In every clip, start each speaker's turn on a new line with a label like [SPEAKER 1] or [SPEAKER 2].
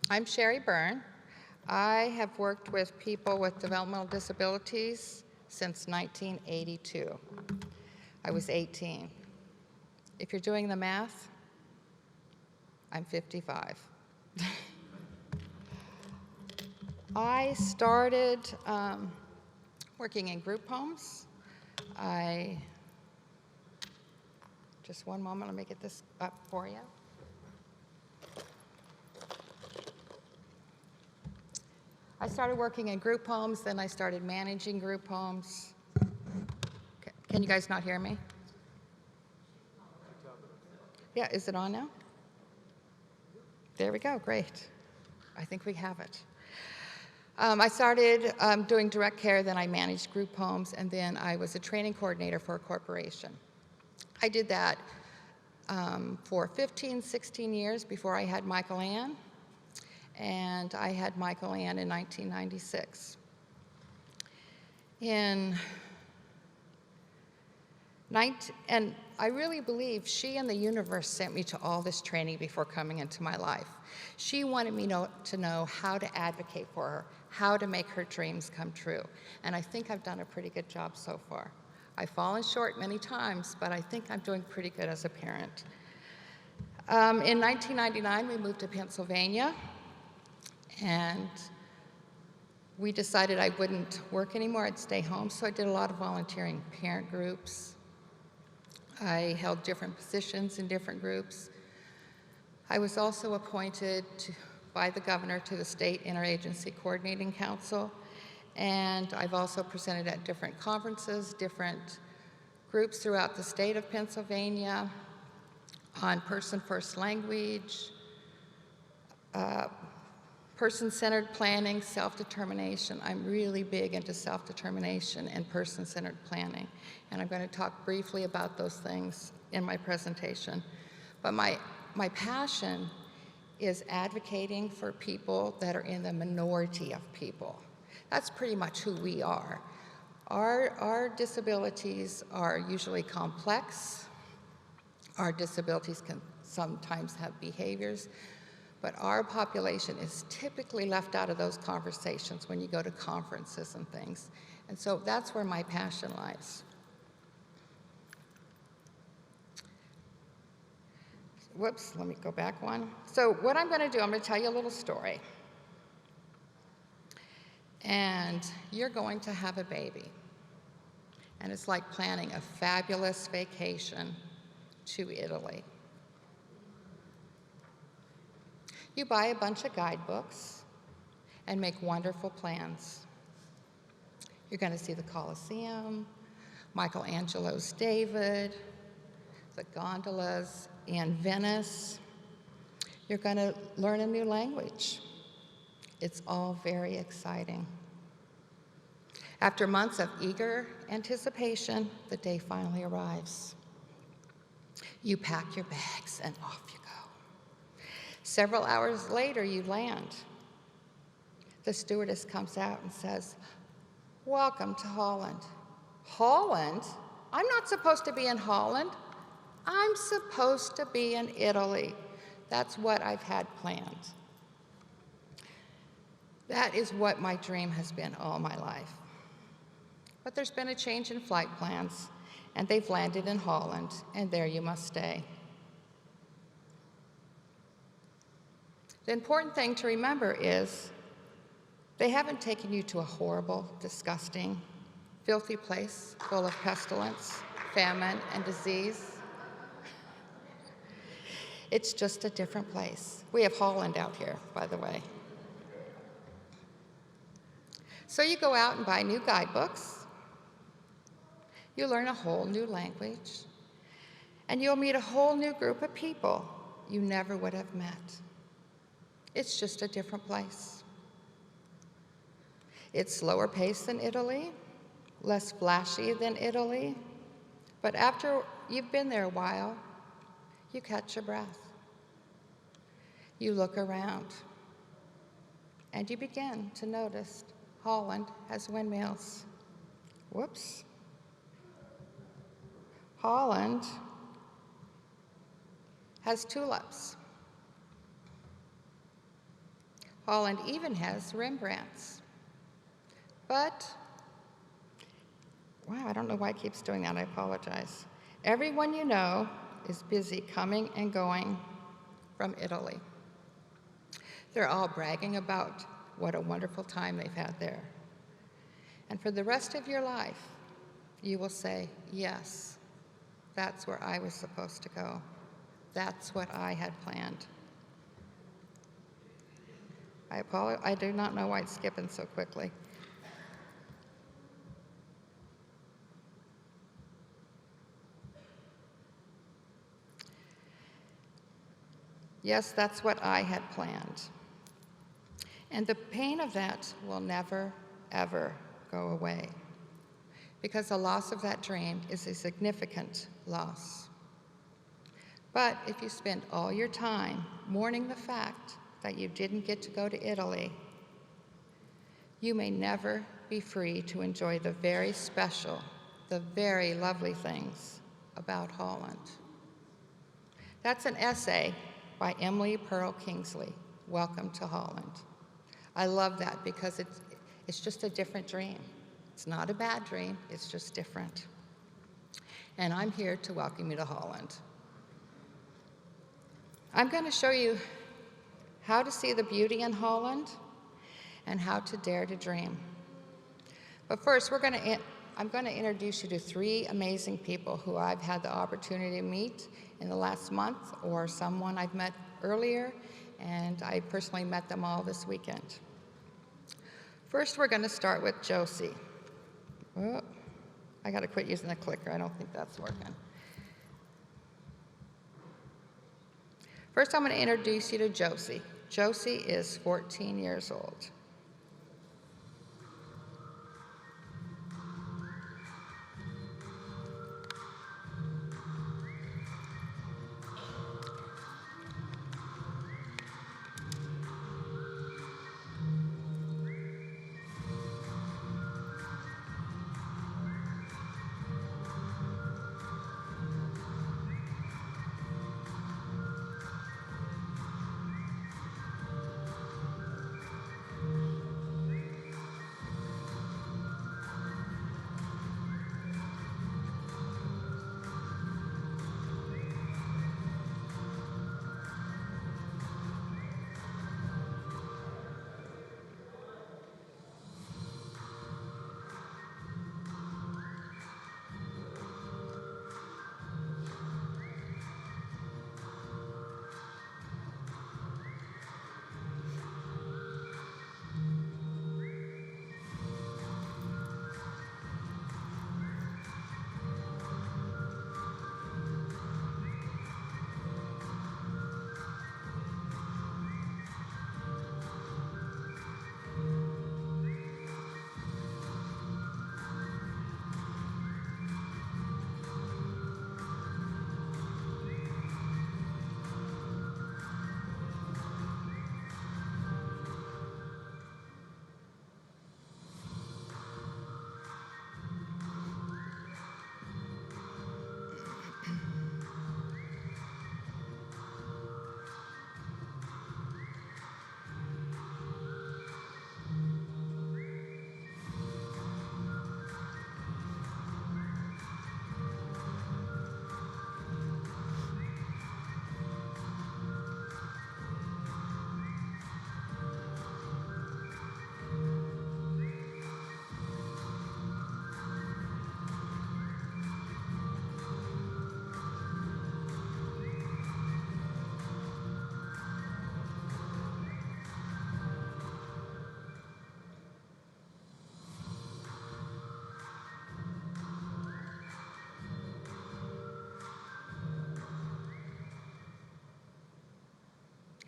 [SPEAKER 1] I'm Sherry Byrne. I have worked with people with developmental disabilities since 1982. I was 18. If you're doing the math, I'm 55. I started working in group homes. Just one moment, let me get this up for you. I started working in group homes, then I started managing group homes. Can you guys not hear me? Yeah, is it on now? There we go, great. I think we have it. I started doing direct care, then I managed group homes, and then I was a training coordinator for a corporation. I did that for 15, 16 years before I had Michael Ann, and I had Michael Ann in 1996. And I really believe she and the universe sent me to all this training before coming into my life. She wanted me to know how to advocate for her, how to make her dreams come true. And I think I've done a pretty good job so far. I've fallen short many times, but I think I'm doing pretty good as a parent. In 1999, we moved to Pennsylvania, and we decided I wouldn't work anymore, I'd stay home, so I did a lot of volunteering, parent groups. I held different positions in different groups. I was also appointed by the governor to the State Interagency Coordinating Council, and I've also presented at different conferences, different groups throughout the state of Pennsylvania on person-first language, person-centered planning, self-determination. I'm really big into self-determination and person-centered planning, and I'm going to talk briefly about those things in my presentation. But my passion is advocating for people that are in the minority of people. That's pretty much who we are. Our disabilities are usually complex. Our disabilities can sometimes have behaviors, but our population is typically left out of those conversations when you go to conferences and things. And so that's where my passion lies. Whoops, let me go back one. So what I'm going to do, I'm going to tell you a little story. And you're going to have a baby. And it's like planning a fabulous vacation to Italy. You buy a bunch of guidebooks and make wonderful plans. You're going to see the Colosseum, Michelangelo's David, the gondolas in Venice. You're going to learn a new language. It's all very exciting. After months of eager anticipation, the day finally arrives. You pack your bags and off you go. Several hours later, you land. The stewardess comes out and says, "Welcome to Holland." Holland? I'm not supposed to be in Holland. I'm supposed to be in Italy. That's what I've had planned. That is what my dream has been all my life. But there's been a change in flight plans, and they've landed in Holland, and there you must stay. The important thing to remember is they haven't taken you to a horrible, disgusting, filthy place full of pestilence, famine, and disease. It's just a different place. We have Holland out here, by the way. So you go out and buy new guidebooks. You learn a whole new language. And you'll meet a whole new group of people you never would have met. It's just a different place. It's slower paced than Italy, less flashy than Italy, but after you've been there a while, you catch your breath. You look around, and you begin to notice Holland has windmills. Whoops. Holland has tulips. Holland even has Rembrandts. But, wow, I don't know why it keeps doing that. I apologize. Everyone you know is busy coming and going from Italy. They're all bragging about what a wonderful time they've had there. And for the rest of your life, you will say, yes, that's where I was supposed to go. That's what I had planned. I apologize. I do not know why it's skipping so quickly. Yes, that's what I had planned. And the pain of that will never, ever go away, because the loss of that dream is a significant loss. But if you spend all your time mourning the fact that you didn't get to go to Italy, you may never be free to enjoy the very special, the very lovely things about Holland. That's an essay by Emily Pearl Kingsley, Welcome to Holland. I love that because it's just a different dream. It's not a bad dream, it's just different. And I'm here to welcome you to Holland. I'm going to show you how to see the beauty in Holland and how to dare to dream. But first, I'm going to introduce you to 3 amazing people who I've had the opportunity to meet in the last month, or someone I've met earlier, and I personally met them all this weekend. First, we're going to start with Josie. Oh, I got to quit using the clicker. I don't think that's working. First, I'm going to introduce you to Josie. Josie is 14 years old.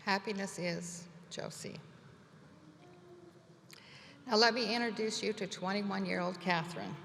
[SPEAKER 1] Happiness is Josie. Now let me introduce you to 21-year-old Catherine.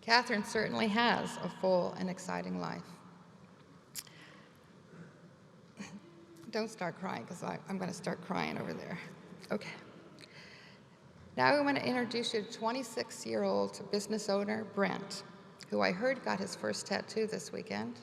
[SPEAKER 1] Catherine certainly has a full and exciting life. Don't start crying, because I'm going to start crying over there. Okay. Now I want to introduce you to 26-year-old business owner, Brent, who I heard got his first tattoo this weekend.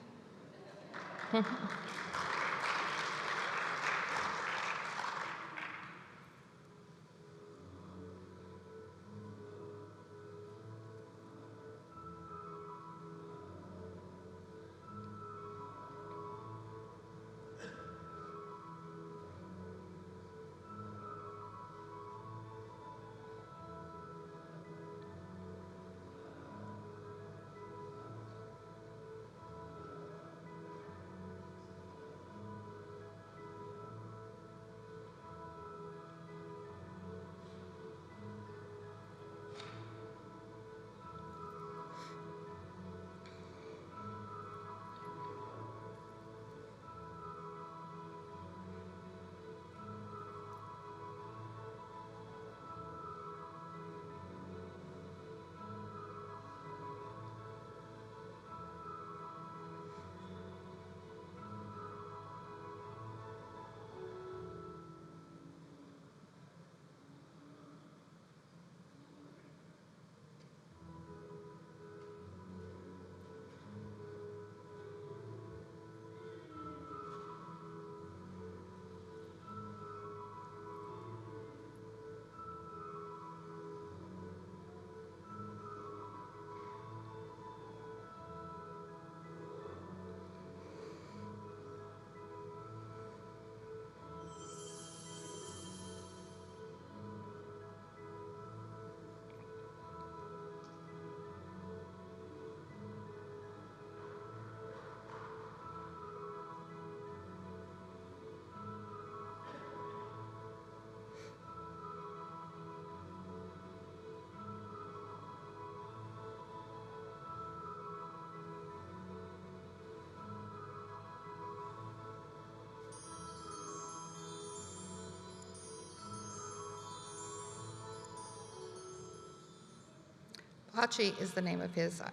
[SPEAKER 1] Pachi is the name of his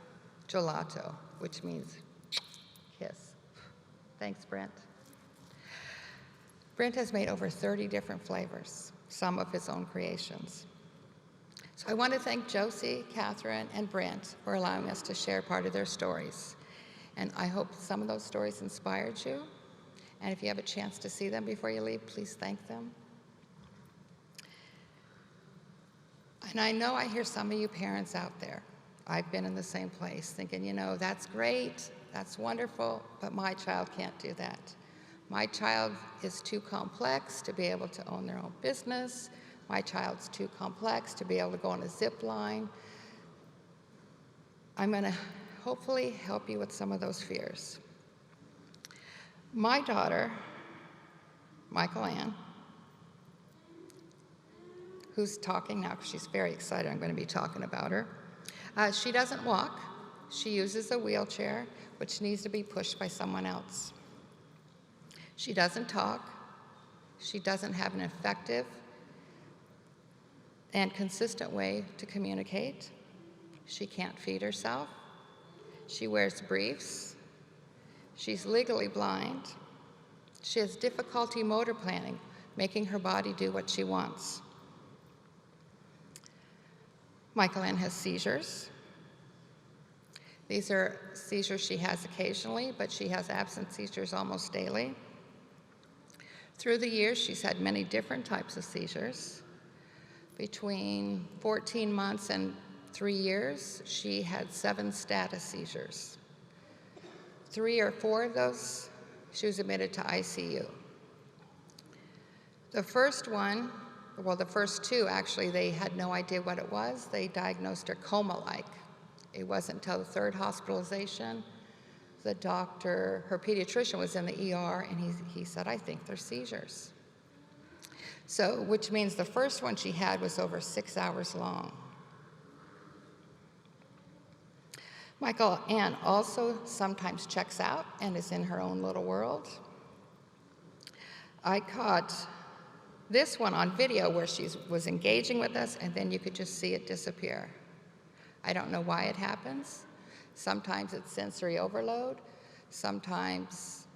[SPEAKER 1] gelato, which means kiss. Thanks, Brent. Brent has made over 30 different flavors, some of his own creations. So I want to thank Josie, Catherine, and Brent for allowing us to share part of their stories. And I hope some of those stories inspired you. And if you have a chance to see them before you leave, please thank them. And I know I hear some of you parents out there. I've been in the same place thinking, you know, that's great, that's wonderful, but my child can't do that. My child is too complex to be able to own their own business. My child's too complex to be able to go on a zip line. I'm going to hopefully help you with some of those fears. My daughter, Michael Ann, who's talking now because she's very excited I'm going to be talking about her. She doesn't walk. She uses a wheelchair, which needs to be pushed by someone else. She doesn't talk. She doesn't have an effective and consistent way to communicate. She can't feed herself. She wears briefs. She's legally blind. She has difficulty motor planning, making her body do what she wants. Michael Ann has seizures. These are seizures she has occasionally, but she has absent seizures almost daily. Through the years, she's had many different types of seizures. Between 14 months and 3 years, she had 7 status seizures. 3 or 4 of those, she was admitted to ICU. The first one, well, the first 2, actually, they had no idea what it was. They diagnosed her coma-like. It wasn't until the 3rd hospitalization, the doctor, her pediatrician was in the ER, and he said, I think they're seizures. So, which means the first one she had was over 6 hours long. Michael Ann also sometimes checks out and is in her own little world. I caught this one on video where she was engaging with us, and then you could just see it disappear. I don't know why it happens. Sometimes it's sensory overload. Sometimes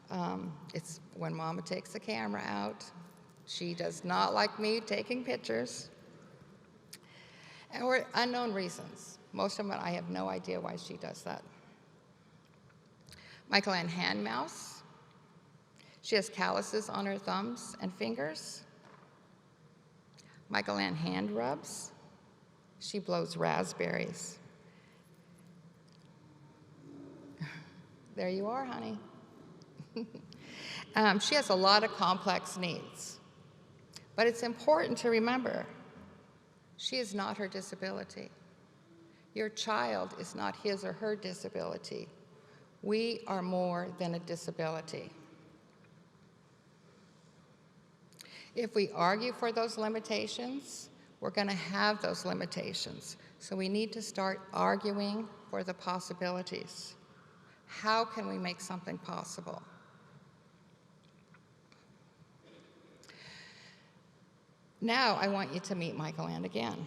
[SPEAKER 1] it's when Mama takes the camera out. She does not like me taking pictures. Or unknown reasons. Most of them, I have no idea why she does that. Michael Ann hand mouse. She has calluses on her thumbs and fingers. Michael Ann hand rubs. She blows raspberries. There you are, honey. She has a lot of complex needs. But it's important to remember, she is not her disability. Your child is not his or her disability. We are more than a disability. If we argue for those limitations, we're going to have those limitations. So we need to start arguing for the possibilities. How can we make something possible? Now I want you to meet Michael Ann again.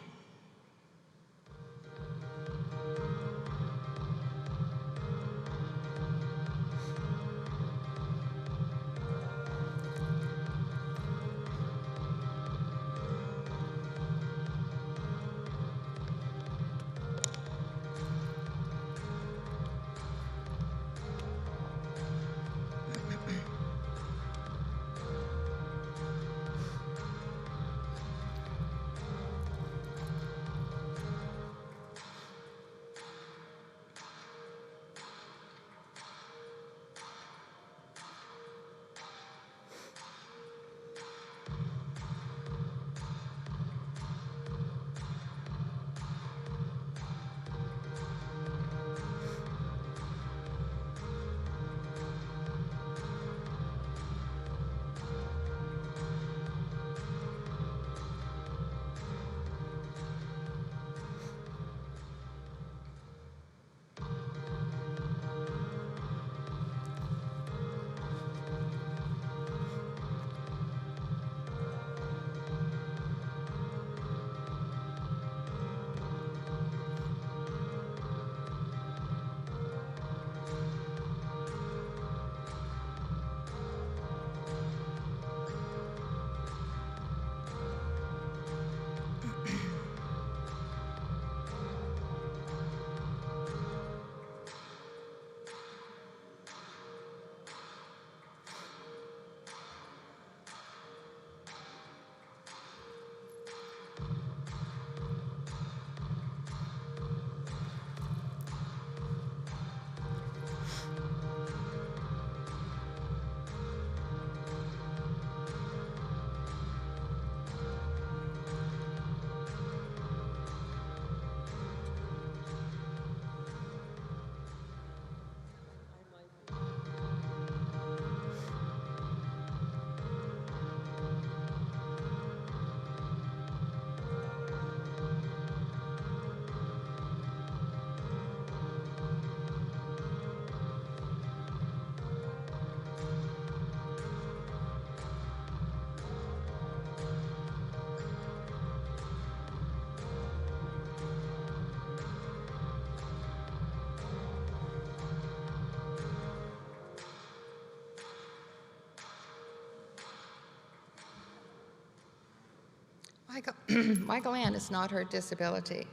[SPEAKER 1] Michael Ann is not her disability.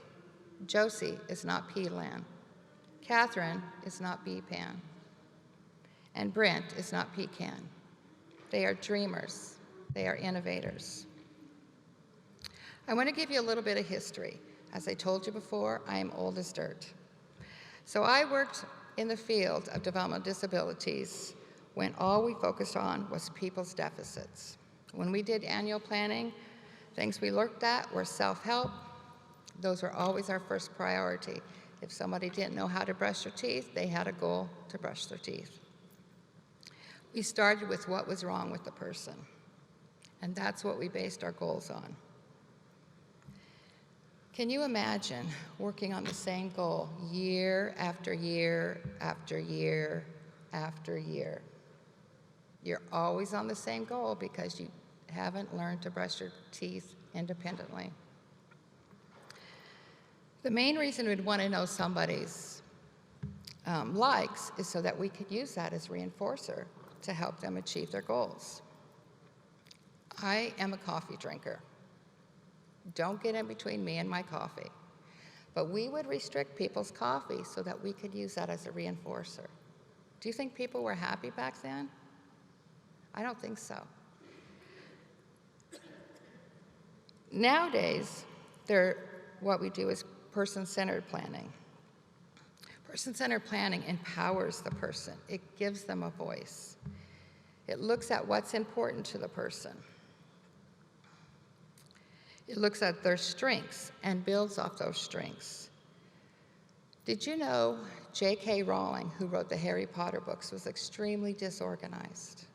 [SPEAKER 1] Josie is not P-Lan. Catherine is not B-Pan. And Brent is not Pecan. They are dreamers. They are innovators. I want to give you a little bit of history. As I told you before, I am old as dirt. So I worked in the field of developmental disabilities when all we focused on was people's deficits. When we did annual planning, things we looked at were self-help. Those were always our first priority. If somebody didn't know how to brush their teeth, they had a goal to brush their teeth. We started with what was wrong with the person, and that's what we based our goals on. Can you imagine working on the same goal year after year after year after year? You're always on the same goal because you haven't learned to brush your teeth independently. The main reason we'd want to know somebody's likes is so that we could use that as reinforcer to help them achieve their goals. I am a coffee drinker. Don't get in between me and my coffee. But we would restrict people's coffee so that we could use that as a reinforcer. Do you think people were happy back then? I don't think so. Nowadays, what we do is person-centered planning. Person-centered planning empowers the person. It gives them a voice. It looks at what's important to the person. It looks at their strengths and builds off those strengths. Did you know J.K. Rowling, who wrote the Harry Potter books, was extremely disorganized?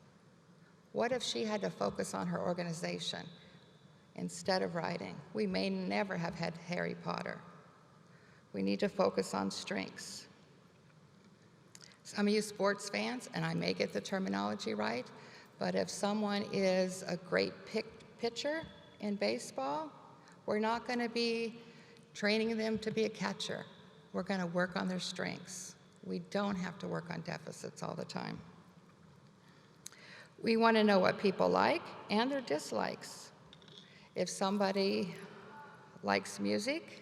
[SPEAKER 1] What if she had to focus on her organization instead of writing? We may never have had Harry Potter. We need to focus on strengths. Some of you sports fans, and I may get the terminology right, but if someone is a great pitcher in baseball, we're not going to be training them to be a catcher. We're going to work on their strengths. We don't have to work on deficits all the time. We want to know what people like and their dislikes. If somebody likes music,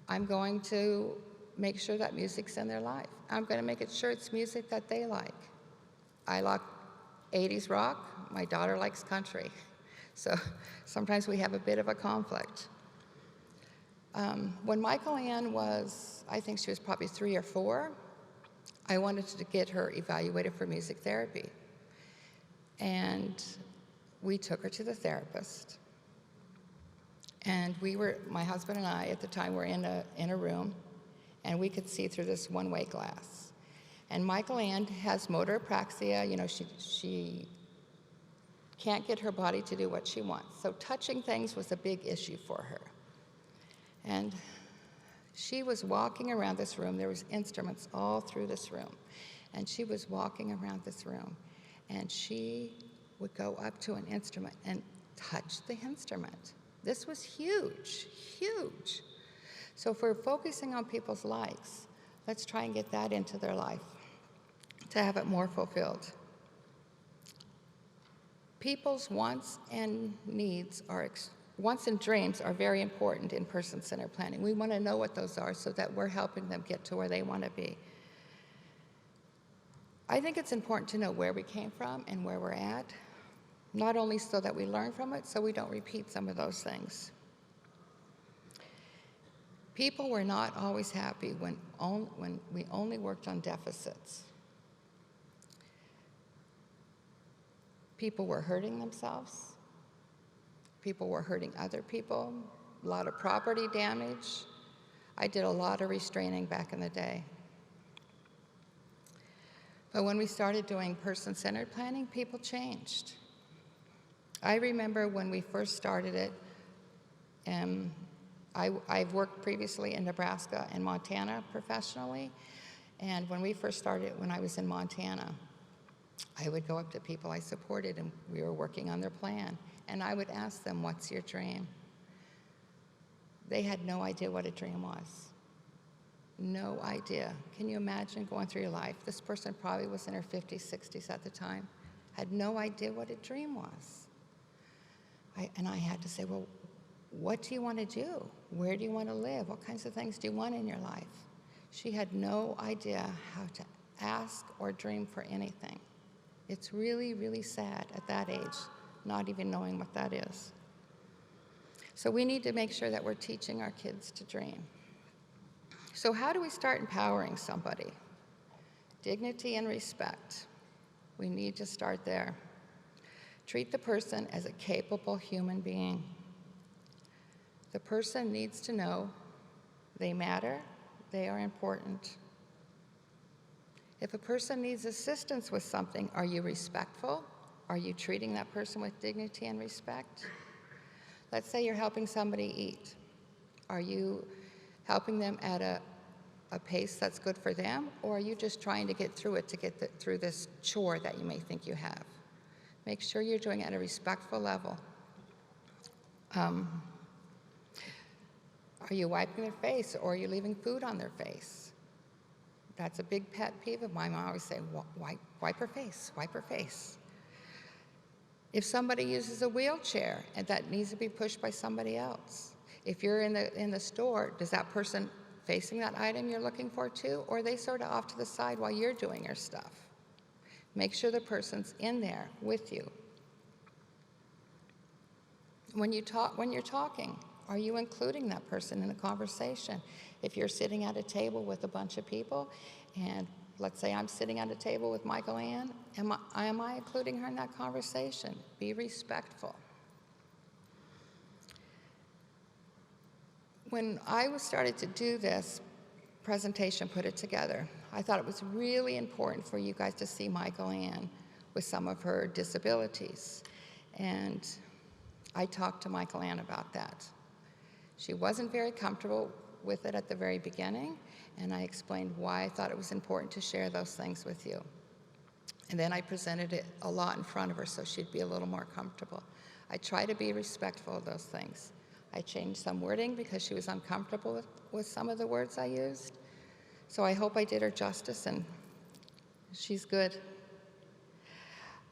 [SPEAKER 1] I'm going to make sure that music's in their life. I'm going to make sure it's music that they like. I like 80s rock. My daughter likes country. So sometimes we have a bit of a conflict. When Michael Ann was, I think she was probably 3 or 4, I wanted to get her evaluated for music therapy. And we took her to the therapist. And my husband and I at the time were in a room, and we could see through this one-way glass. And Michael Ann has motor apraxia. You know, she can't get her body to do what she wants. So touching things was a big issue for her. And she was walking around this room. There was instruments all through this room. And she was walking around this room. And she would go up to an instrument and touch the instrument. This was huge, huge. So if we're focusing on people's likes, let's try and get that into their life to have it more fulfilled. People's wants and dreams are very important in person-centered planning. We want to know what those are so that we're helping them get to where they want to be. I think it's important to know where we came from and where we're at, not only so that we learn from it, so we don't repeat some of those things. People were not always happy when we only worked on deficits. People were hurting themselves. People were hurting other people. A lot of property damage. I did a lot of restraining back in the day. But when we started doing person-centered planning, people changed. I remember when we first started it, I've worked previously in Nebraska and Montana professionally, and when we first started, when I was in Montana, I would go up to people I supported, and we were working on their plan, and I would ask them, what's your dream? They had no idea what a dream was. No idea. Can you imagine going through your life? This person probably was in her 50s, 60s at the time, had no idea what a dream was. And I had to say, well, what do you want to do? Where do you want to live? What kinds of things do you want in your life? She had no idea how to ask or dream for anything. It's really, really sad at that age, not even knowing what that is. So we need to make sure that we're teaching our kids to dream. So how do we start empowering somebody? Dignity and respect. We need to start there. Treat the person as a capable human being. The person needs to know they matter, they are important. If a person needs assistance with something, are you respectful? Are you treating that person with dignity and respect? Let's say you're helping somebody eat. Are you helping them at a pace that's good for them, or are you just trying to get through it to get through this chore that you may think you have? Make sure you're doing it at a respectful level. Are you wiping their face, or are you leaving food on their face? That's a big pet peeve of mine. I always say, wipe her face, wipe her face. If somebody uses a wheelchair and that needs to be pushed by somebody else, if you're in the store, does that person facing that item you're looking for too, or are they sort of off to the side while you're doing your stuff? Make sure the person's in there with you. When you're talking, are you including that person in a conversation? If you're sitting at a table with a bunch of people, and let's say I'm sitting at a table with Michael Ann, am I including her in that conversation? Be respectful. When I started to do this presentation, put it together, I thought it was really important for you guys to see Michael Ann with some of her disabilities. And I talked to Michael Ann about that. She wasn't very comfortable with it at the very beginning, and I explained why I thought it was important to share those things with you. And then I presented it a lot in front of her so she'd be a little more comfortable. I try to be respectful of those things. I changed some wording because she was uncomfortable with some of the words I used. So I hope I did her justice, and she's good.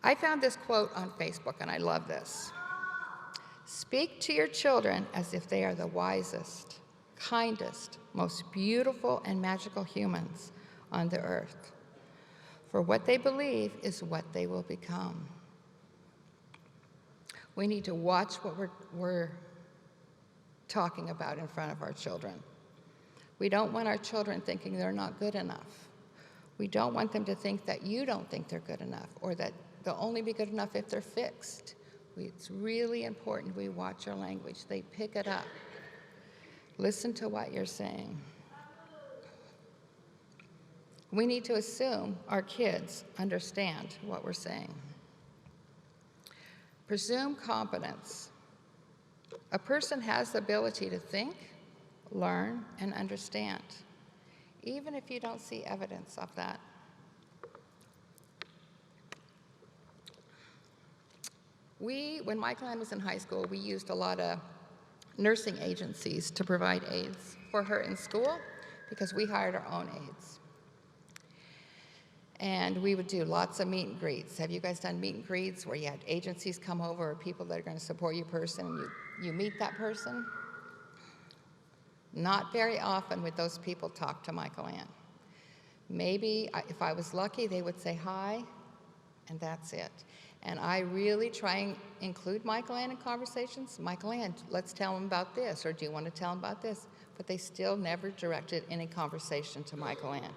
[SPEAKER 1] I found this quote on Facebook, and I love this. Speak to your children as if they are the wisest, kindest, most beautiful and magical humans on the earth. For what they believe is what they will become. We need to watch what we're talking about in front of our children. We don't want our children thinking they're not good enough. We don't want them to think that you don't think they're good enough, or that they'll only be good enough if they're fixed. It's really important we watch our language. They pick it up. Listen to what you're saying. We need to assume our kids understand what we're saying. Presume competence. A person has the ability to think, learn, and understand, even if you don't see evidence of that. When Michael Ann was in high school, we used a lot of nursing agencies to provide aids for her in school because we hired our own aides. And we would do lots of meet and greets. Have you guys done meet and greets where you had agencies come over or people that are going to support your person and you meet that person? Not very often would those people talk to Michael Ann. Maybe, if I was lucky, they would say hi, and that's it. And I really try and include Michael Ann in conversations. Michael Ann, let's tell him about this, or do you want to tell him about this? But they still never directed any conversation to Michael Ann.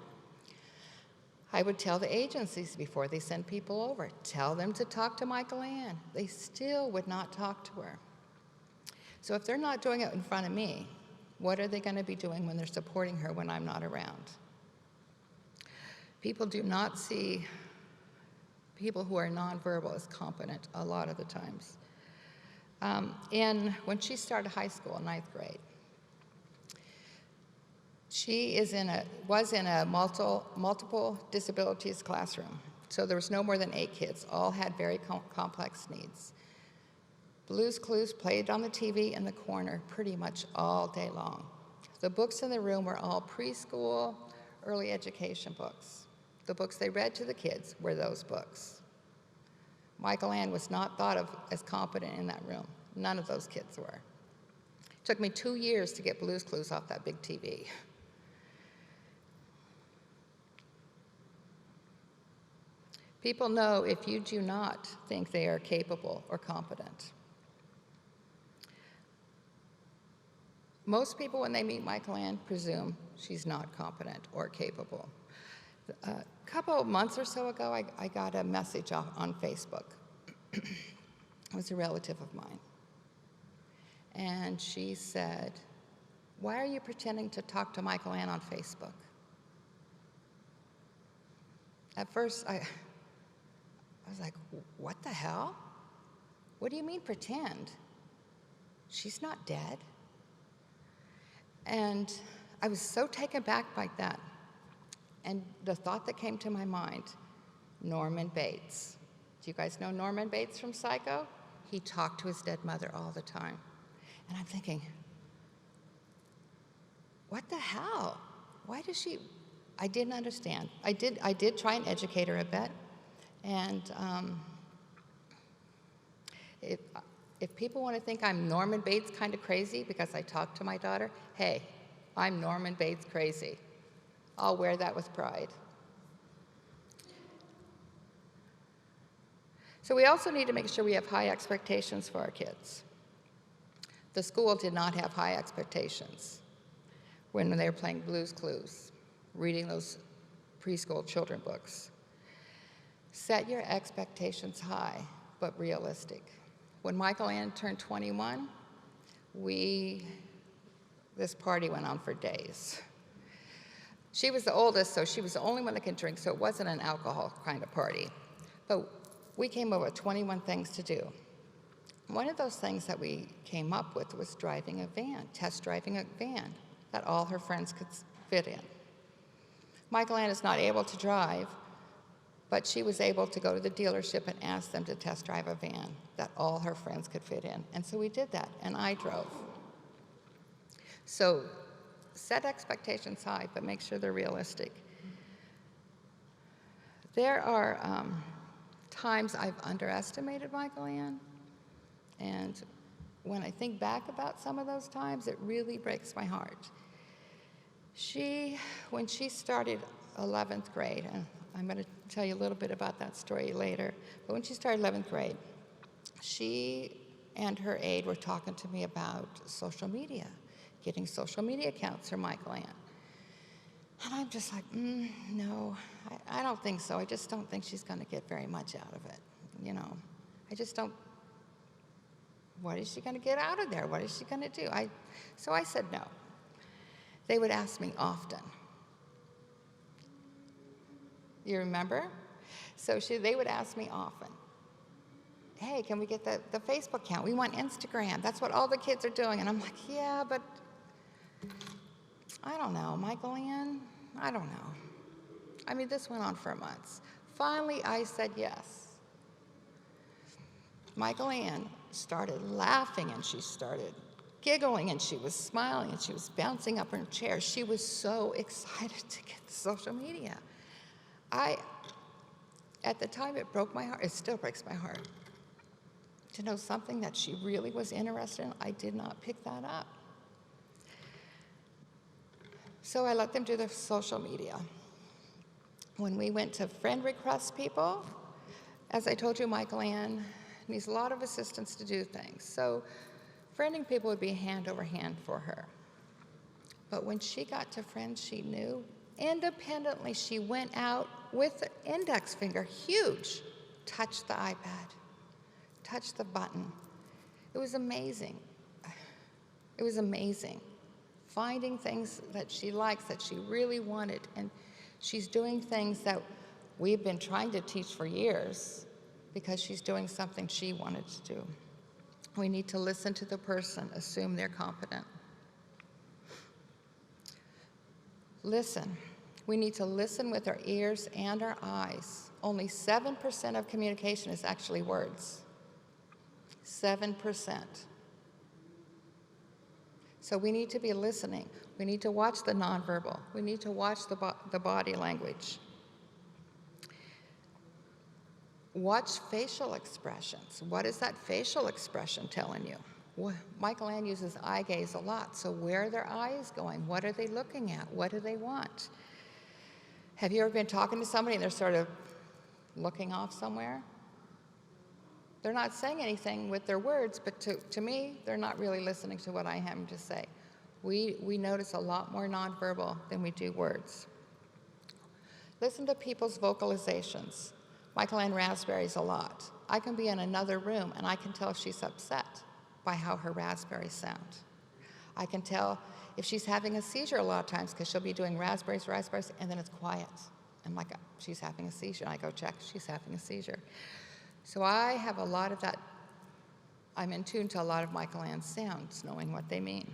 [SPEAKER 1] I would tell the agencies before they send people over, tell them to talk to Michael Ann. They still would not talk to her. So if they're not doing it in front of me, what are they going to be doing when they're supporting her when I'm not around? People do not see people who are nonverbal as competent a lot of the times. When she started high school in 9th grade, she was in a multiple disabilities classroom. So there was no more than 8 kids. All had very complex needs. Blue's Clues played on the TV in the corner pretty much all day long. The books in the room were all preschool, early education books. The books they read to the kids were those books. Michael Ann was not thought of as competent in that room. None of those kids were. It took me 2 years to get Blue's Clues off that big TV. People know if you do not think they are capable or competent. Most people, when they meet Michael Ann, presume she's not competent or capable. A couple of months or so ago, I got a message on Facebook. It was a relative of mine. And she said, "Why are you pretending to talk to Michael Ann on Facebook?" At first, I was like, what the hell? What do you mean pretend? She's not dead. And I was so taken back by that. And the thought that came to my mind, Norman Bates. Do you guys know Norman Bates from Psycho? He talked to his dead mother all the time. And I'm thinking, what the hell? Why does she? I didn't understand. I did try and educate her a bit, and if people want to think I'm Norman Bates kind of crazy because I talk to my daughter, hey, I'm Norman Bates crazy. I'll wear that with pride. So we also need to make sure we have high expectations for our kids. The school did not have high expectations when they were playing Blue's Clues, reading those preschool children books. Set your expectations high, but realistic. When Michael Ann turned 21, this party went on for days. She was the oldest, so she was the only one that could drink, so it wasn't an alcohol kind of party. But we came up with 21 things to do. One of those things that we came up with was driving a van, test driving a van that all her friends could fit in. Michael Ann is not able to drive, but she was able to go to the dealership and ask them to test drive a van that all her friends could fit in. And so we did that, and I drove. So set expectations high, but make sure they're realistic. There are times I've underestimated Michael Ann, and when I think back about some of those times, it really breaks my heart. When she started 11th grade, and I'm going to tell you a little bit about that story later, but when she started 11th grade, she and her aide were talking to me about social media, getting social media accounts for Michael Ann. And I'm just like, no, I don't think so. I just don't think she's going to get very much out of it. You know, I just don't. What is she going to get out of there? What is she going to do? So I said no. They would ask me often. You remember? So they would ask me often, hey, can we get the Facebook account? We want Instagram. That's what all the kids are doing. And I'm like, yeah, but I don't know, Michael Ann, I don't know. I mean, this went on for months. Finally, I said yes. Michael Ann started laughing, and she started giggling, and she was smiling, and she was bouncing up in her chair. She was so excited to get the social media. At the time, it broke my heart. It still breaks my heart. To know something that she really was interested in, I did not pick that up. So I let them do the social media. When we went to friend request people, as I told you, Michael Ann needs a lot of assistance to do things. So friending people would be hand over hand for her. But when she got to friends she knew, independently she went out with the index finger, huge, touched the iPad, touched the button. It was amazing. It was amazing. Finding things that she likes, that she really wanted, and she's doing things that we've been trying to teach for years because she's doing something she wanted to do. We need to listen to the person, assume they're competent. Listen. We need to listen with our ears and our eyes. Only 7% of communication is actually words. 7%. So we need to be listening. We need to watch the nonverbal. We need to watch the body language. Watch facial expressions. What is that facial expression telling you? Michael Ann uses eye gaze a lot, so where are their eyes going? What are they looking at? What do they want? Have you ever been talking to somebody and they're sort of looking off somewhere? They're not saying anything with their words, but to me, they're not really listening to what I have to say. We notice a lot more nonverbal than we do words. Listen to people's vocalizations. Michael Ann raspberries a lot. I can be in another room and I can tell if she's upset by how her raspberries sound. I can tell if she's having a seizure a lot of times because she'll be doing raspberries, and then it's quiet. I'm like, she's having a seizure. And I go check, she's having a seizure. So I have a lot of that. I'm in tune to a lot of Michael Ann's sounds, knowing what they mean.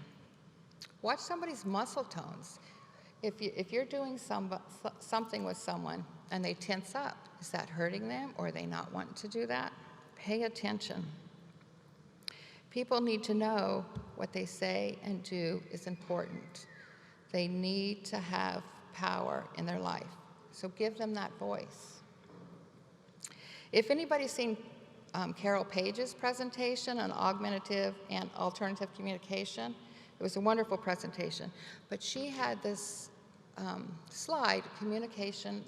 [SPEAKER 1] Watch somebody's muscle tones. If you're doing something with someone and they tense up, is that hurting them or are they not wanting to do that? Pay attention. People need to know what they say and do is important. They need to have power in their life. So give them that voice. If anybody's seen Carol Page's presentation on augmentative and alternative communication, it was a wonderful presentation. But she had this slide, Communication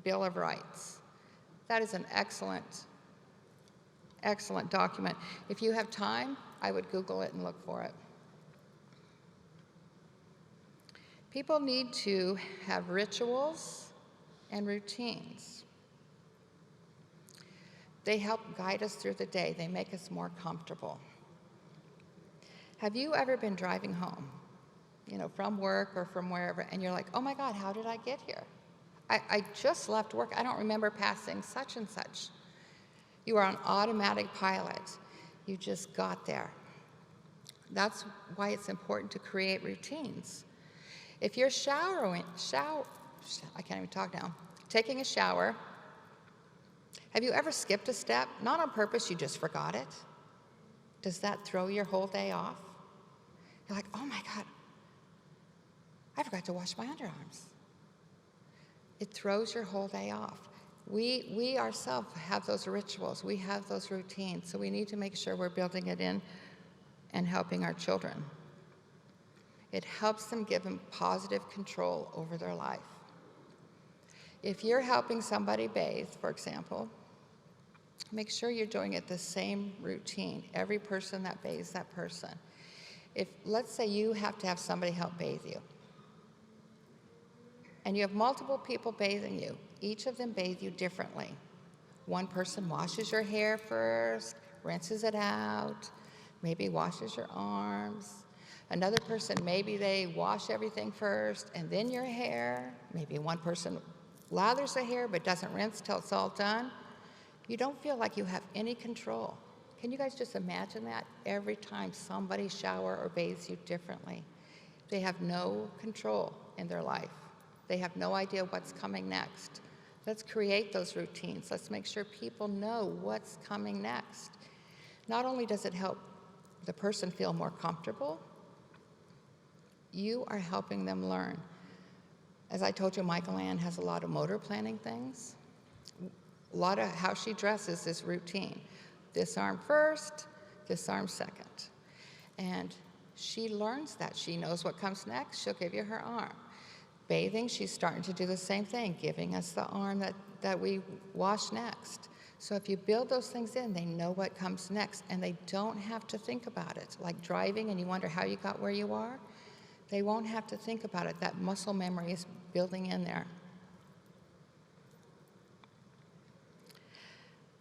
[SPEAKER 1] Bill of Rights. That is an excellent, excellent document. If you have time, I would Google it and look for it. People need to have rituals and routines. They help guide us through the day. They make us more comfortable. Have you ever been driving home, from work or from wherever, and you're like, oh my God, how did I get here? I just left work. I don't remember passing such and such. You are on automatic pilot. You just got there. That's why it's important to create routines. If you're I can't even talk now, taking a shower, have you ever skipped a step? Not on purpose, you just forgot it. Does that throw your whole day off? You're like, oh my God, I forgot to wash my underarms. It throws your whole day off. We ourselves have those rituals. We have those routines. So we need to make sure we're building it in and helping our children. It helps them, give them positive control over their life. If you're helping somebody bathe, for example, make sure you're doing it the same routine. Every person that bathes that person. Let's say you have to have somebody help bathe you, and you have multiple people bathing you. Each of them bathe you differently. One person washes your hair first, rinses it out, maybe washes your arms. Another person, maybe they wash everything first and then your hair. Maybe one person lathers the hair but doesn't rinse till it's all done. You don't feel like you have any control. Can you guys just imagine that? Every time somebody showers or bathes you differently, they have no control in their life. They have no idea what's coming next. Let's create those routines. Let's make sure people know what's coming next. Not only does it help the person feel more comfortable, you are helping them learn. As I told you, Michael Ann has a lot of motor planning things. A lot of how she dresses is routine. This arm first, this arm second. And she learns that. She knows what comes next. She'll give you her arm. Bathing, she's starting to do the same thing, giving us the arm that we wash next. So if you build those things in, they know what comes next, and they don't have to think about it. Like driving and you wonder how you got where you are, they won't have to think about it. That muscle memory is building in there.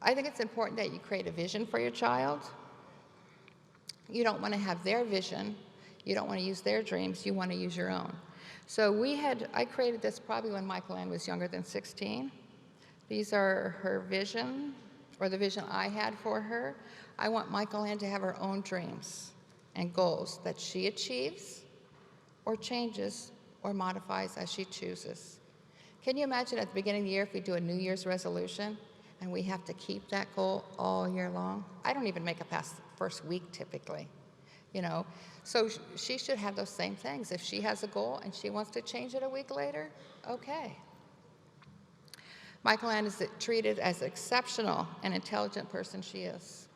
[SPEAKER 1] I think it's important that you create a vision for your child. You don't want to have their vision. You don't want to use their dreams. You want to use your own. So I created this probably when Michael Ann was younger than 16. These are her vision, or the vision I had for her. I want Michael Ann to have her own dreams and goals that she achieves or changes or modifies as she chooses. Can you imagine at the beginning of the year if we do a New Year's resolution and we have to keep that goal all year long? I don't even make it past the first week typically, So she should have those same things. If she has a goal and she wants to change it a week later, okay. Michael Ann is treated as exceptional and intelligent person she is.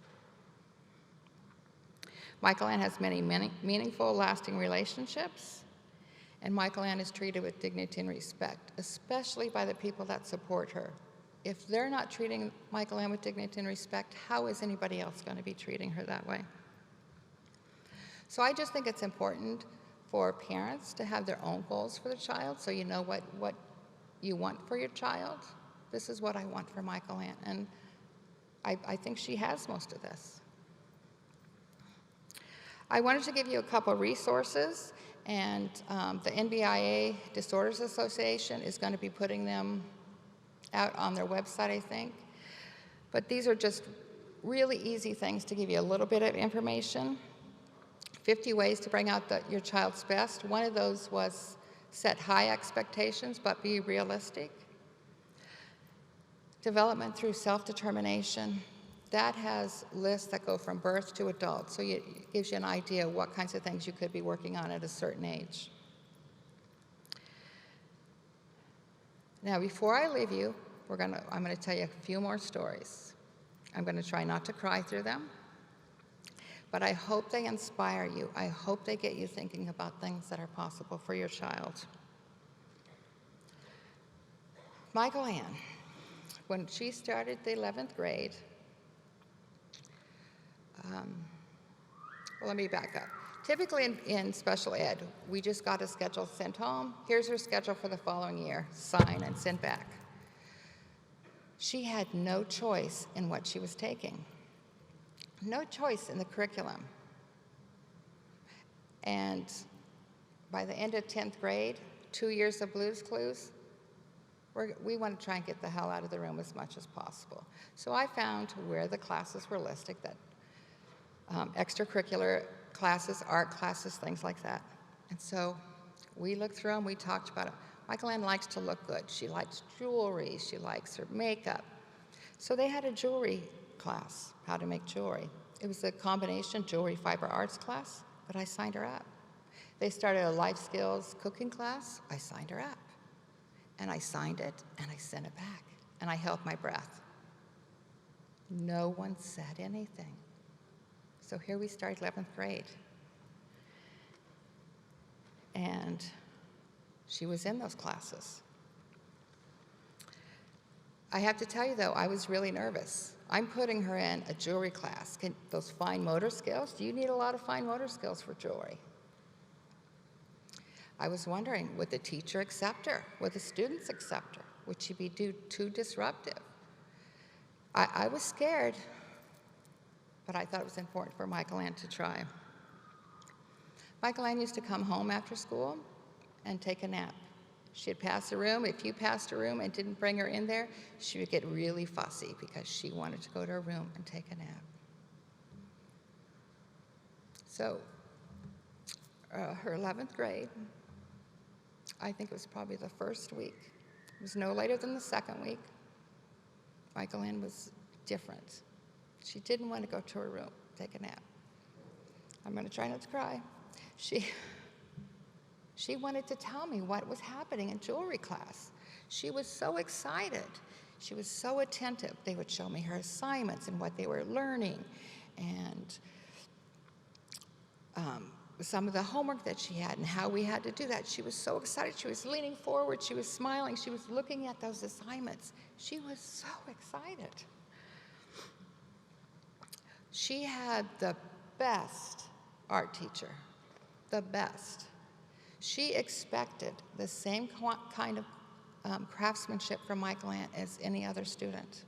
[SPEAKER 1] Michael Ann has many meaningful, lasting relationships. And Michael Ann is treated with dignity and respect, especially by the people that support her. If they're not treating Michael Ann with dignity and respect, how is anybody else going to be treating her that way? So I just think it's important for parents to have their own goals for the child, so you know what you want for your child. This is what I want for Michael Ann, and I think she has most of this. I wanted to give you a couple resources, and the NBIA Disorders Association is going to be putting them out on their website, I think. But these are just really easy things to give you a little bit of information. 50 ways to bring out your child's best. One of those was set high expectations, but be realistic. Development through self-determination. That has lists that go from birth to adult, so it gives you an idea of what kinds of things you could be working on at a certain age. Now, before I leave you, I'm going to tell you a few more stories. I'm going to try not to cry through them, but I hope they inspire you. I hope they get you thinking about things that are possible for your child. Michael Ann, when she started the 11th grade, well, let me back up. Typically in special ed, we just got a schedule sent home. Here's her schedule for the following year. Sign and send back. She had no choice in what she was taking. No choice in the curriculum. And by the end of 10th grade, 2 years of Blue's Clues, we want to try and get the hell out of the room as much as possible. So I found where the classes were listed, that extracurricular classes, art classes, things like that. And so we looked through them, we talked about it. Michael Ann likes to look good. She likes jewelry, she likes her makeup. So they had a jewelry class, how to make jewelry. It was a combination jewelry fiber arts class, but I signed her up. They started a life skills cooking class, I signed her up. And I signed it, and I sent it back. And I held my breath. No one said anything. So here we start 11th grade. And she was in those classes. I have to tell you, though, I was really nervous. I'm putting her in a jewelry class. Those fine motor skills, do you need a lot of fine motor skills for jewelry? I was wondering, would the teacher accept her? Would the students accept her? Would she be too disruptive? I was scared, but I thought it was important for Michael Ann to try. Michael Ann used to come home after school and take a nap. She'd pass a room. If you passed a room and didn't bring her in there, she would get really fussy because she wanted to go to her room and take a nap. So her 11th grade, I think it was probably the first week. It was no later than the second week. Michael Ann was different. She didn't want to go to her room, take a nap. I'm going to try not to cry. She wanted to tell me what was happening in jewelry class. She was so excited. She was so attentive. They would show me her assignments and what they were learning, and some of the homework that she had and how we had to do that. She was so excited. She was leaning forward. She was smiling. She was looking at those assignments. She was so excited. She had the best art teacher, the best. She expected the same kind of craftsmanship from Michael Ann as any other student.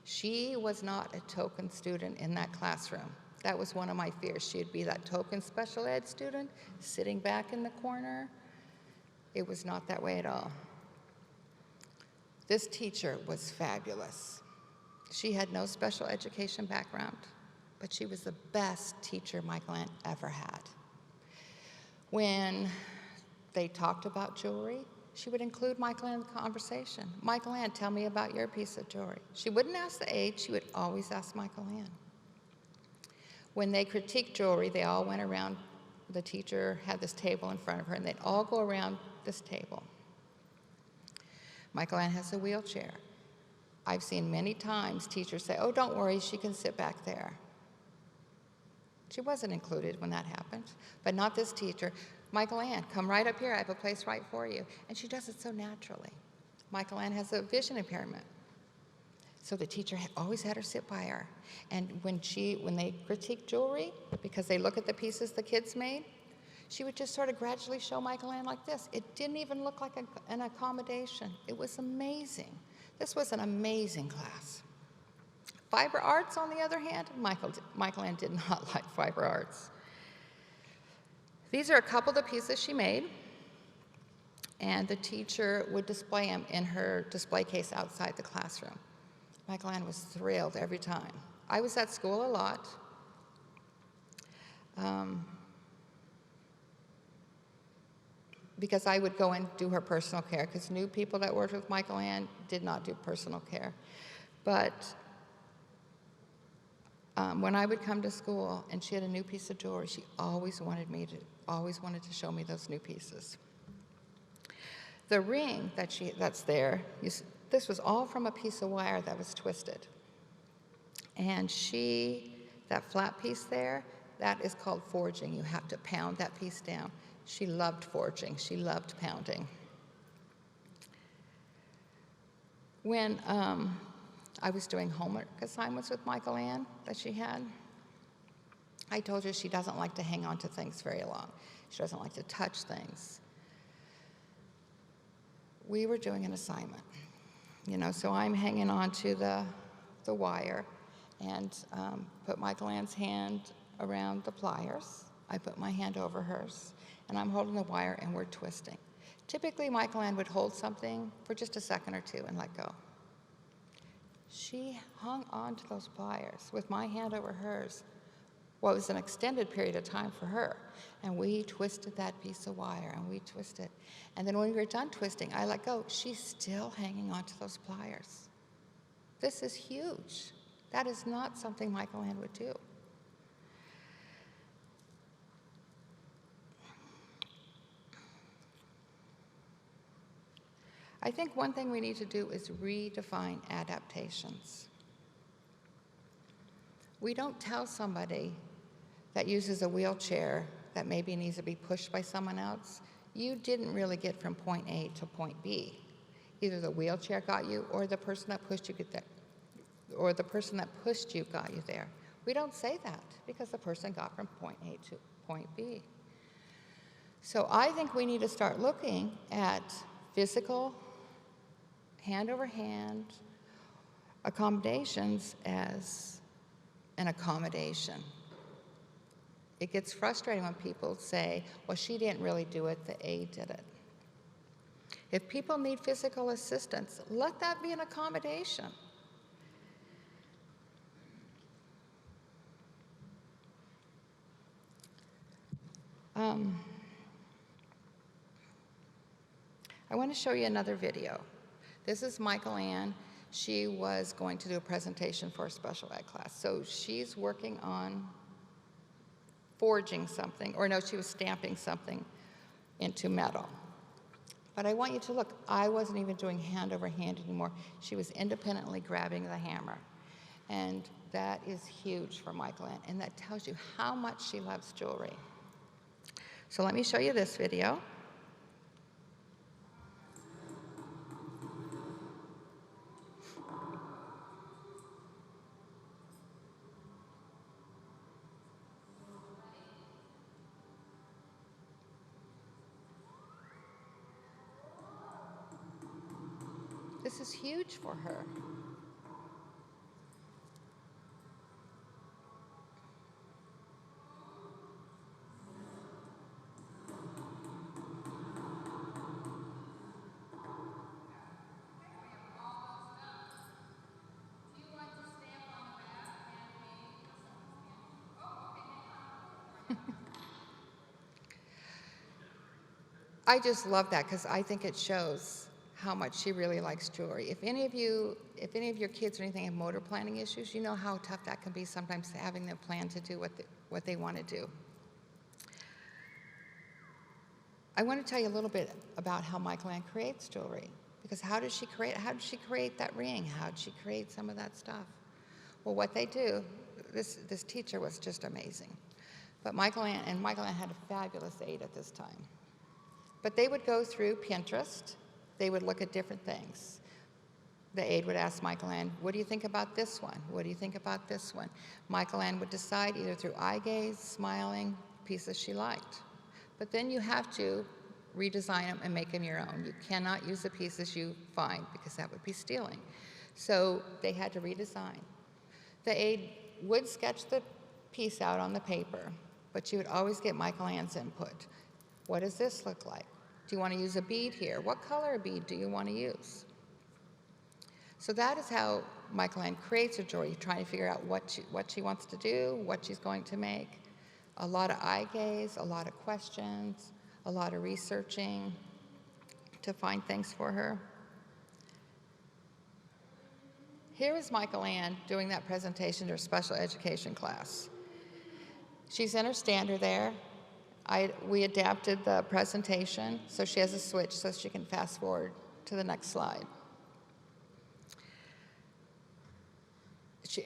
[SPEAKER 1] She was not a token student in that classroom. That was one of my fears. She'd be that token special ed student sitting back in the corner. It was not that way at all. This teacher was fabulous. She had no special education background, but she was the best teacher Michael Ann ever had. When they talked about jewelry, she would include Michael Ann in the conversation. Michael Ann, tell me about your piece of jewelry. She wouldn't ask the age, she would always ask Michael Ann. When they critiqued jewelry, they all went around. The teacher had this table in front of her, and they'd all go around this table. Michael Ann has a wheelchair. I've seen many times teachers say, oh, don't worry, she can sit back there. She wasn't included when that happened, but not this teacher. Michael Ann, come right up here, I have a place right for you. And she does it so naturally. Michael Ann has a vision impairment. So the teacher always had her sit by her. And when they critique jewelry, because they look at the pieces the kids made, she would just sort of gradually show Michael Ann like this. It didn't even look like an accommodation. It was amazing. This was an amazing class. Fiber arts, on the other hand, Michael Ann did not like fiber arts. These are a couple of the pieces she made, and the teacher would display them in her display case outside the classroom. Michael Ann was thrilled every time. I was at school a lot. Because I would go and do her personal care, because new people that worked with Michael Ann did not do personal care. But when I would come to school and she had a new piece of jewelry, she always wanted to show me those new pieces. The ring that's there, this was all from a piece of wire that was twisted. And that flat piece there, that is called forging. You have to pound that piece down. She loved forging. She loved pounding. When I was doing homework assignments with Michael Ann that she had, I told her she doesn't like to hang on to things very long. She doesn't like to touch things. We were doing an assignment, so I'm hanging on to the wire and put Michael Ann's hand around the pliers. I put my hand over hers, and I'm holding the wire, and we're twisting. Typically, Michael Ann would hold something for just a second or two and let go. She hung on to those pliers with my hand over hers. Well, it was an extended period of time for her, and we twisted that piece of wire, and we twisted. And then when we were done twisting, I let go. She's still hanging on to those pliers. This is huge. That is not something Michael Ann would do. I think one thing we need to do is redefine adaptations. We don't tell somebody that uses a wheelchair that maybe needs to be pushed by someone else, you didn't really get from point A to point B. Either the wheelchair got you, or the person that pushed you got you there. We don't say that because the person got from point A to point B. So I think we need to start looking at physical, hand-over-hand accommodations as an accommodation. It gets frustrating when people say, well, she didn't really do it, the aide did it. If people need physical assistance, let that be an accommodation. I want to show you another video. This is Michael Ann. She was going to do a presentation for a special ed class. So she's working on forging something, or no, she was stamping something into metal. But I want you to look, I wasn't even doing hand over hand anymore. She was independently grabbing the hammer. And that is huge for Michael Ann, and that tells you how much she loves jewelry. So let me show you this video. This is huge for her. I just love that because I think it shows how much she really likes jewelry. If any of your kids or anything have motor planning issues, you know how tough that can be sometimes having them plan to do what they want to do. I want to tell you a little bit about how Michael Ann creates jewelry, because how did she create that ring? How did she create some of that stuff? Well, what they do, this teacher was just amazing. But Michael Ann had a fabulous aide at this time. But they would go through Pinterest. They would look at different things. The aide would ask Michael Ann, what do you think about this one? What do you think about this one? Michael Ann would decide either through eye gaze, smiling, pieces she liked. But then you have to redesign them and make them your own. You cannot use the pieces you find because that would be stealing. So they had to redesign. The aide would sketch the piece out on the paper, but you would always get Michael Ann's input. What does this look like? Do you want to use a bead here? What color bead do you want to use? So that is how Michael Ann creates her jewelry, trying to figure out what she wants to do, what she's going to make. A lot of eye gaze, a lot of questions, a lot of researching to find things for her. Here is Michael Ann doing that presentation to her special education class. She's in her stander there. We adapted the presentation so she has a switch so she can fast forward to the next slide.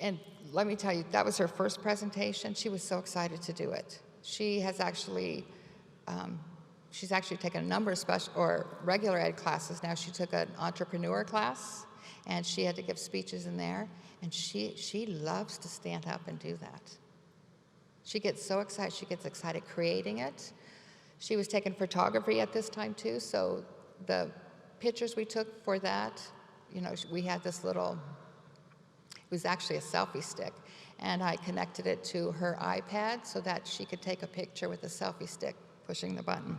[SPEAKER 1] And let me tell you, that was her first presentation. She was so excited to do it. She has actually, she's actually taken a number of special or regular ed classes now. She took an entrepreneur class, and she had to give speeches in there. And she loves to stand up and do that. She gets so excited. She gets excited creating it. She was taking photography at this time too, so the pictures we took for that, we had this little, it was actually a selfie stick, and I connected it to her iPad so that she could take a picture with the selfie stick pushing the button.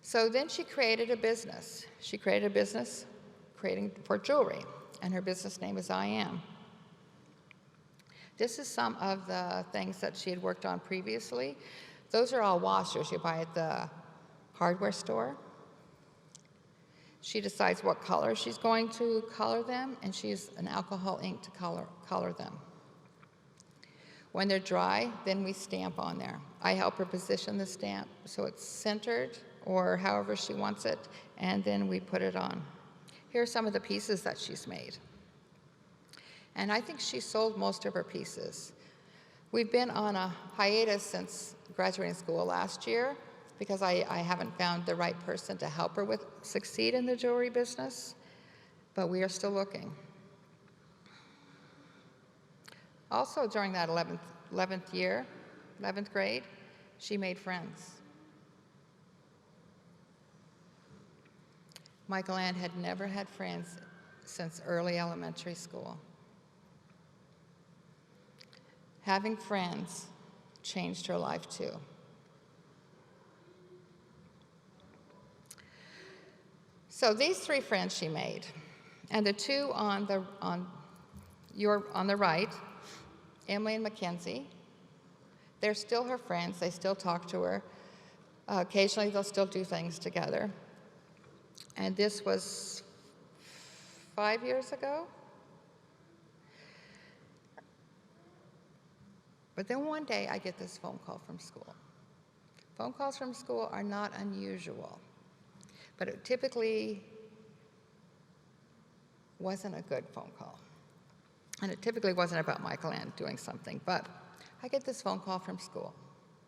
[SPEAKER 1] So then she created a business. She created a business creating for jewelry, and her business name is I Am. This is some of the things that she had worked on previously. Those are all washers you buy at the hardware store. She decides what color she's going to color them, and she uses an alcohol ink to color them. When they're dry, then we stamp on there. I help her position the stamp so it's centered or however she wants it, and then we put it on. Here are some of the pieces that she's made. And I think she sold most of her pieces. We've been on a hiatus since graduating school last year because I haven't found the right person to help her succeed in the jewelry business, but we are still looking. Also during that 11th grade, she made friends. Michael Ann had never had friends since early elementary school. Having friends changed her life too. So these 3 friends she made, and the 2 on the right, Emily and Mackenzie, they're still her friends. They still talk to her. Occasionally they'll still do things together. And this was 5 years ago. But then one day I get this phone call from school. Phone calls from school are not unusual, but it typically wasn't a good phone call. And it typically wasn't about Michael Ann doing something, but I get this phone call from school.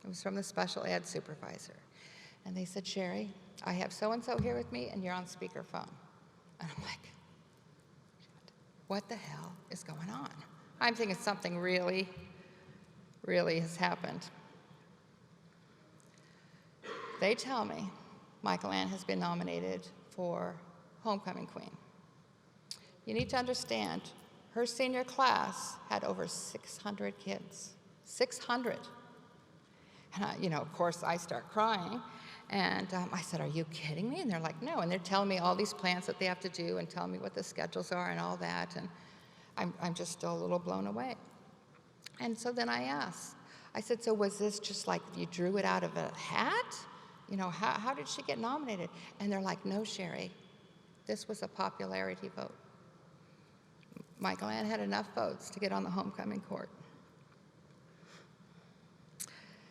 [SPEAKER 1] It was from the special ed supervisor. And they said, Sherry, I have so-and-so here with me, and you're on speakerphone. And I'm like, what the hell is going on? I'm thinking something really has happened. They tell me Michael Ann has been nominated for Homecoming Queen. You need to understand, her senior class had over 600 kids. 600. And of course, I start crying. And I said, are you kidding me? And they're like, no. And they're telling me all these plans that they have to do and telling me what the schedules are and all that. And I'm just still a little blown away. And so then I asked, I said, so was this just like you drew it out of a hat? How did she get nominated? And they're like, no, Sherry, this was a popularity vote. Michael Ann had enough votes to get on the homecoming court.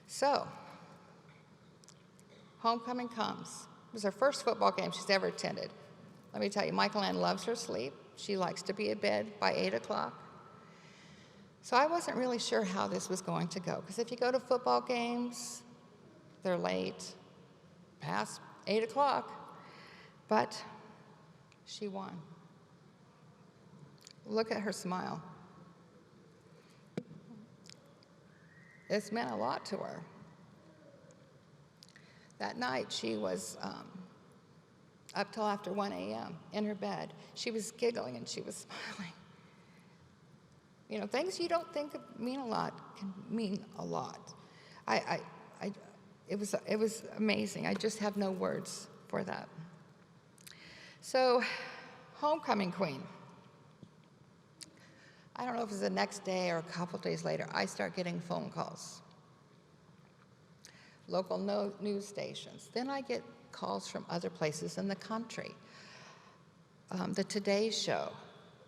[SPEAKER 1] So, homecoming comes. It was her first football game she's ever attended. Let me tell you, Michael Ann loves her sleep. She likes to be in bed by 8 o'clock. So I wasn't really sure how this was going to go, because if you go to football games, they're late, past 8 o'clock, but she won. Look at her smile. This meant a lot to her. That night, she was up till after 1 a.m. in her bed. She was giggling and she was smiling. Things you don't think mean a lot can mean a lot. It was amazing. I just have no words for that. So, homecoming queen. I don't know if it was the next day or a couple days later, I start getting phone calls. Local news stations. Then I get calls from other places in the country. The Today Show,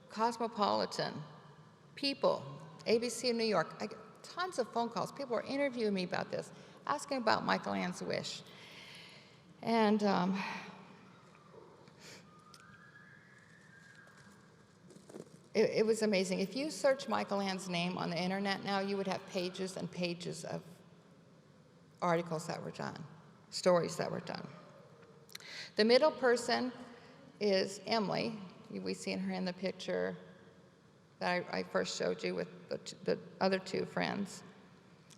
[SPEAKER 1] Cosmopolitan, People, ABC in New York. tons of phone calls. People were interviewing me about this, asking about Michael Ann's wish. And it was amazing. If you search Michael Ann's name on the internet now, you would have pages and pages of articles that were done, stories that were done. The middle person is Emily. We seen her in the picture that I first showed you with the other two friends.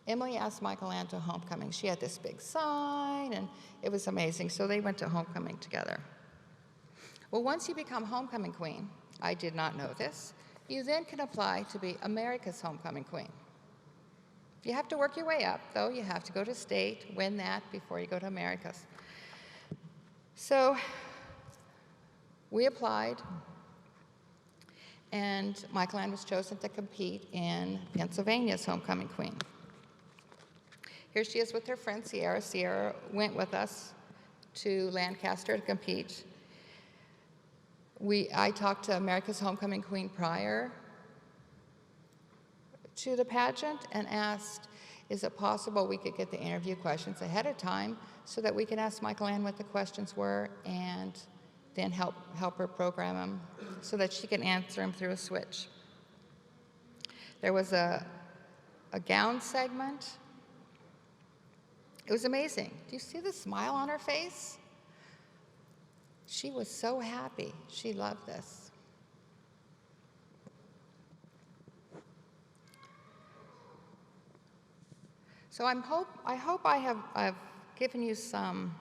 [SPEAKER 1] Emily asked Michael Ann to homecoming. She had this big sign, and it was amazing. So they went to homecoming together. Well, once you become homecoming queen, I did not know this, you then can apply to be America's homecoming queen. You have to work your way up, though. You have to go to state, win that before you go to America's. So we applied, and Michael Ann was chosen to compete in Pennsylvania's homecoming queen. Here she is with her friend Sierra. Sierra went with us to Lancaster to compete. I talked to America's homecoming queen prior to the pageant and asked, is it possible we could get the interview questions ahead of time so that we could ask Michael Ann what the questions were and then help her program them so that she can answer them through a switch. There was a gown segment. It was amazing. Do you see the smile on her face? She was so happy. She loved this. So I hope I've given you some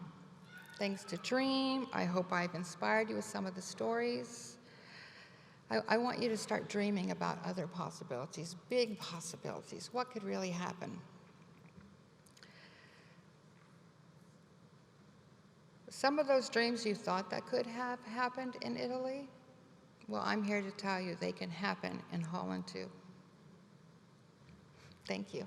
[SPEAKER 1] things to dream. I hope I've inspired you with some of the stories. I want you to start dreaming about other possibilities, big possibilities. What could really happen? Some of those dreams you thought that could have happened in Italy, well, I'm here to tell you they can happen in Holland too. Thank you.